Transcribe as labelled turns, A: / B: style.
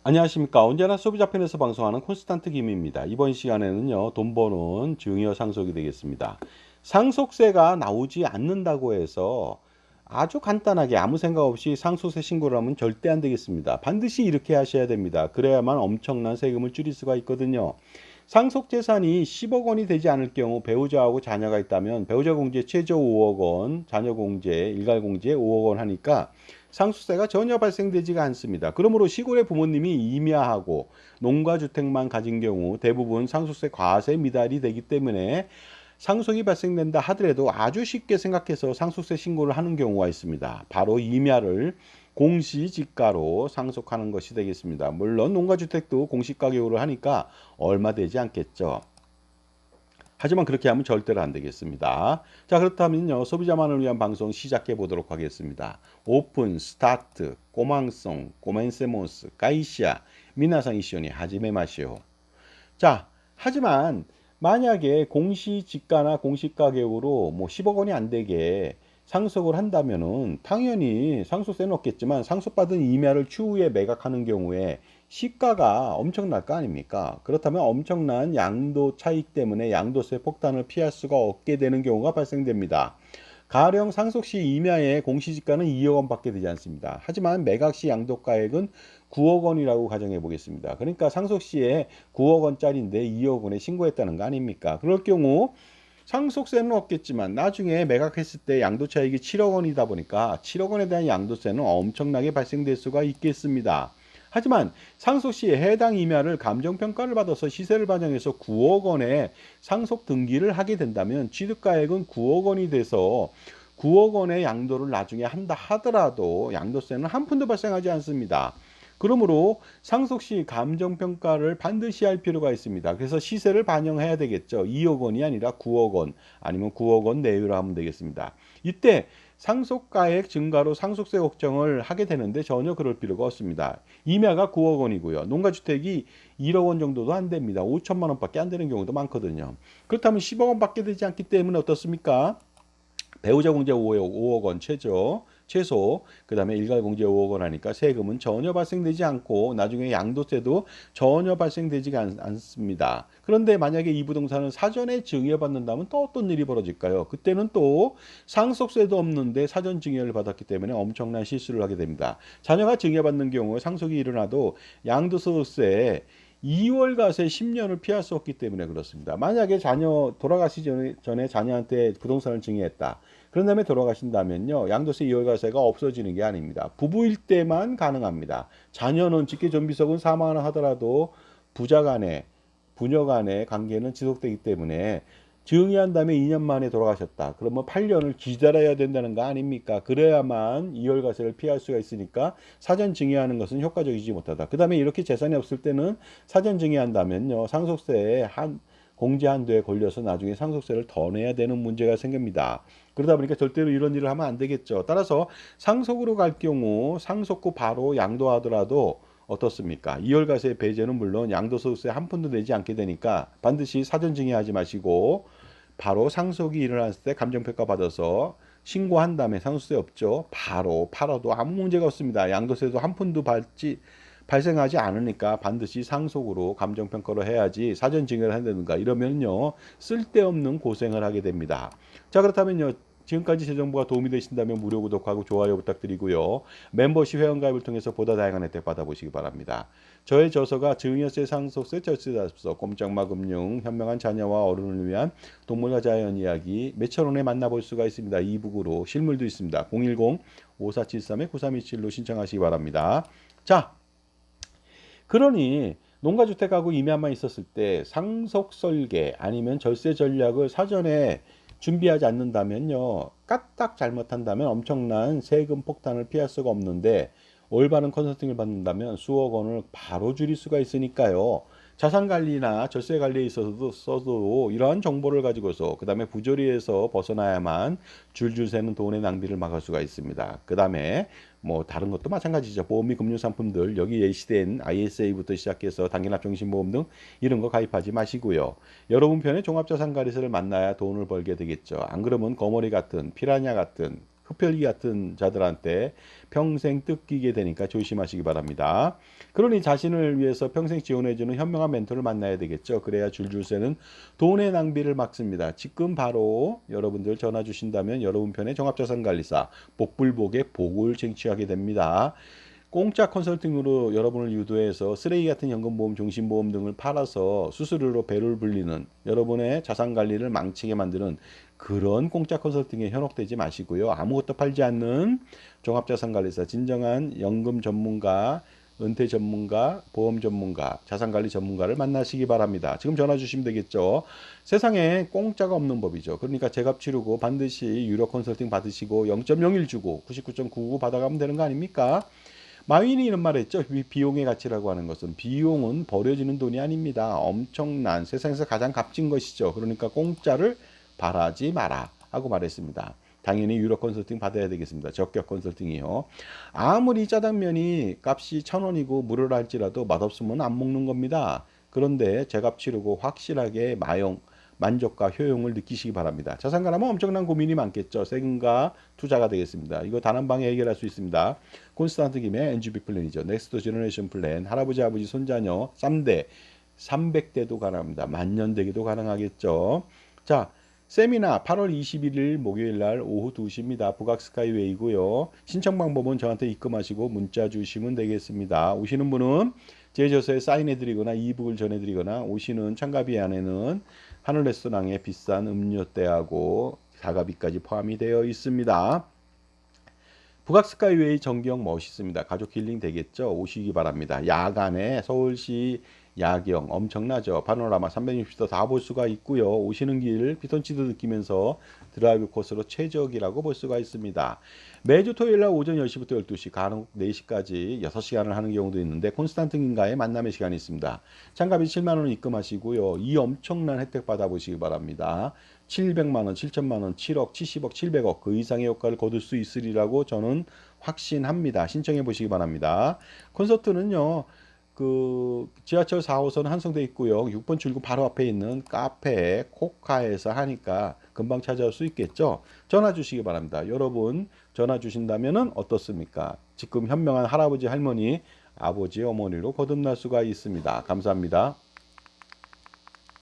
A: 안녕하십니까. 언제나 소비자 편에서 방송하는 콘스탄트 김입니다. 이번 시간에는요, 돈 버는 증여 상속이 되겠습니다. 상속세가 나오지 않는다고 해서 아주 간단하게 아무 생각 없이 상속세 신고를 하면 절대 안 되겠습니다. 반드시 이렇게 하셔야 됩니다. 그래야만 엄청난 세금을 줄일 수가 있거든요. 상속 재산이 10억 원이 되지 않을 경우 배우자하고 자녀가 있다면 배우자 공제 최저 5억 원, 자녀 공제, 일갈 공제 5억 원 하니까 상속세가 전혀 발생되지가 않습니다. 그러므로 시골의 부모님이 임야하고 농가주택만 가진 경우 대부분 상속세 과세 미달이 되기 때문에 상속이 발생된다 하더라도 아주 쉽게 생각해서 상속세 신고를 하는 경우가 있습니다. 바로 임야를 공시지가로 상속하는 것이 되겠습니다. 물론 농가주택도 공시가격으로 하니까 얼마 되지 않겠죠. 하지만 그렇게 하면 절대로 안 되겠습니다. 자, 그렇다면요, 소비자만을 위한 방송 시작해 보도록 하겠습니다. 오픈, 스타트, 꼬망송, 꼬멘세모스, 가이시아, 미나상 이시오니 하지메 마시오. 자, 하지만 만약에 공시지가나 공시가격으로 뭐 10억 원이 안 되게 상속을 한다면은 당연히 상속세는 없겠지만 상속받은 임야를 추후에 매각하는 경우에 시가가 엄청날 거 아닙니까? 그렇다면 엄청난 양도 차익 때문에 양도세 폭탄을 피할 수가 없게 되는 경우가 발생됩니다. 가령 상속 시 임야의 공시지가는 2억 원밖에 되지 않습니다. 하지만 매각 시 양도가액은 9억 원이라고 가정해 보겠습니다. 그러니까 상속 시에 9억 원짜리인데 2억 원에 신고했다는 거 아닙니까? 그럴 경우 상속세는 없겠지만 나중에 매각했을 때 양도차익이 7억 원이다 보니까 7억 원에 대한 양도세는 엄청나게 발생될 수가 있겠습니다. 하지만 상속 시에 해당 임야를 감정평가를 받아서 시세를 반영해서 9억 원에 상속 등기를 하게 된다면 취득가액은 9억 원이 돼서 9억 원의 양도를 나중에 한다 하더라도 양도세는 한 푼도 발생하지 않습니다. 그러므로 상속 시 감정평가를 반드시 할 필요가 있습니다. 그래서 시세를 반영해야 되겠죠. 2억 원이 아니라 9억 원 아니면 9억 원 내외로 하면 되겠습니다. 이때 상속가액 증가로 상속세 걱정을 하게 되는데 전혀 그럴 필요가 없습니다. 임야가 9억 원이고요. 농가주택이 1억 원 정도도 안 됩니다. 5천만 원밖에 안 되는 경우도 많거든요. 그렇다면 10억 원밖에 되지 않기 때문에 어떻습니까? 배우자 공제 5억 원 최소 그다음에 일갈 공제 5억 원 하니까 세금은 전혀 발생되지 않고 나중에 양도세도 전혀 발생되지 않습니다. 그런데 만약에 이 부동산을 사전에 증여받는다면 또 어떤 일이 벌어질까요? 그때는 또 상속세도 없는데 사전 증여를 받았기 때문에 엄청난 실수를 하게 됩니다. 자녀가 증여받는 경우 상속이 일어나도 양도소득세 2월 가세 10년을 피할 수 없기 때문에 그렇습니다. 만약에 자녀 돌아가시기 전에 자녀한테 부동산을 증여했다. 그런 다음에 돌아가신다면요. 양도세 2월 가세가 없어지는 게 아닙니다. 부부일 때만 가능합니다. 자녀는 직계존비속은 사망을 하더라도 부자 간에 부녀 간의 관계는 지속되기 때문에 증여한 다음에 2년 만에 돌아가셨다. 그러면 8년을 기다려야 된다는 거 아닙니까? 그래야만 이월과세를 피할 수가 있으니까 사전 증여하는 것은 효과적이지 못하다. 그 다음에 이렇게 재산이 없을 때는 사전 증여한다면요. 상속세에 공제 한도에 걸려서 나중에 상속세를 더 내야 되는 문제가 생깁니다. 그러다 보니까 절대로 이런 일을 하면 안 되겠죠. 따라서 상속으로 갈 경우 상속 후 바로 양도하더라도 어떻습니까? 이월과세 배제는 물론 양도소득세 한 푼도 내지 않게 되니까 반드시 사전 증여하지 마시고 바로 상속이 일어났을 때 감정평가 받아서 신고한 다음에 상속세 없죠. 바로 팔아도 아무 문제가 없습니다. 양도세도 한 푼도 발생하지 않으니까 반드시 상속으로 감정평가를 해야지 사전 증여를 한다든가 이러면요 쓸데없는 고생을 하게 됩니다. 자, 그렇다면요, 지금까지 제 정보가 도움이 되신다면 무료 구독하고 좋아요 부탁드리고요. 멤버십 회원가입을 통해서 보다 다양한 혜택 받아보시기 바랍니다. 저의 저서가 증여세, 상속세, 절세자습서, 꼼짝마 금융, 현명한 자녀와 어른을 위한 동물과 자연 이야기 몇천 원에 만나볼 수가 있습니다. 이북으로 실물도 있습니다. 010-5473-9327로 신청하시기 바랍니다. 자, 그러니 농가주택하고 임야만 있었을 때 상속 설계 아니면 절세 전략을 사전에 준비하지 않는다면요. 까딱 잘못한다면 엄청난 세금 폭탄을 피할 수가 없는데 올바른 컨설팅을 받는다면 수억 원을 바로 줄일 수가 있으니까요. 자산 관리나 절세 관리에 있어서도 써도 이러한 정보를 가지고서 그 다음에 부조리에서 벗어나야만 줄줄 새는 돈의 낭비를 막을 수가 있습니다. 그 다음에 뭐 다른 것도 마찬가지죠. 보험 및 금융 상품들 여기 예시된 ISA부터 시작해서 단기납정신보험 등 이런 거 가입하지 마시고요. 여러분 편의 종합자산관리사를 만나야 돈을 벌게 되겠죠. 안 그러면 거머리 같은 피라냐 같은 흡혈귀 같은 자들한테 평생 뜯기게 되니까 조심하시기 바랍니다. 그러니 자신을 위해서 평생 지원해주는 현명한 멘토를 만나야 되겠죠. 그래야 줄줄 새는 돈의 낭비를 막습니다. 지금 바로 여러분들 전화 주신다면 여러분 편의 종합자산관리사 복불복의 복을 쟁취하게 됩니다. 공짜 컨설팅으로 여러분을 유도해서 쓰레기 같은 연금보험, 종신보험 등을 팔아서 수수료로 배를 불리는 여러분의 자산관리를 망치게 만드는 그런 공짜 컨설팅에 현혹되지 마시고요. 아무것도 팔지 않는 종합자산관리사, 진정한 연금 전문가, 은퇴 전문가, 보험 전문가, 자산관리 전문가를 만나시기 바랍니다. 지금 전화 주시면 되겠죠. 세상에 공짜가 없는 법이죠. 그러니까 제값 치르고 반드시 유료 컨설팅 받으시고 0.01 주고 99.99 받아가면 되는 거 아닙니까? 마윈이 이런 말을 했죠. 비용의 가치라고 하는 것은 비용은 버려지는 돈이 아닙니다. 엄청난 세상에서 가장 값진 것이죠. 그러니까 공짜를 바라지 마라 하고 말했습니다. 당연히 유료 컨설팅 받아야 되겠습니다. 적격 컨설팅이요. 아무리 짜장면이 값이 1,000원이고 무료라 할지라도 맛없으면 안 먹는 겁니다. 그런데 제값 치르고 확실하게 만족과 효용을 느끼시기 바랍니다. 자산가라면 엄청난 고민이 많겠죠. 세금과 투자가 되겠습니다. 이거 단 한 방에 해결할 수 있습니다. 콘스탄트 김의 NGB 플랜이죠. 넥스트 제너레이션 플랜. 할아버지, 아버지, 손자녀 3대, 300대도 가능합니다. 만년 되기도 가능하겠죠. 자, 세미나 8월 21일 목요일 날 오후 2시입니다. 북악 스카이웨이고요. 신청 방법은 저한테 입금하시고 문자 주시면 되겠습니다. 오시는 분은 제 저서에 사인해드리거나 이북을 전해드리거나 오시는 참가비 안에는 하늘 레스토랑의 비싼 음료대하고 사가비까지 포함이 되어 있습니다. 북악 스카이웨이 전경 멋있습니다. 가족 힐링 되겠죠? 오시기 바랍니다. 야간에 서울시 야경 엄청나죠. 파노라마 360도 다 볼 수가 있고요. 오시는 길 피톤치드 느끼면서 드라이브 코스로 최적이라고 볼 수가 있습니다. 매주 토요일 날 오전 10시부터 12시 간혹 4시까지 6시간을 하는 경우도 있는데 콘스탄틴과의 만남의 시간이 있습니다. 참가비 7만 원 입금하시고요. 이 엄청난 혜택 받아보시기 바랍니다. 700만 원, 7천만 원, 7억, 70억, 700억 그 이상의 효과를 거둘 수 있으리라고 저는 확신합니다. 신청해 보시기 바랍니다. 콘서트는요. 그 지하철 4호선 한성돼 있고요. 6번 출구 바로 앞에 있는 카페 코카에서 하니까 금방 찾아올 수 있겠죠. 전화 주시기 바랍니다. 여러분 전화 주신다면은 어떻습니까? 지금 현명한 할아버지 할머니 아버지 어머니로 거듭날 수가 있습니다. 감사합니다.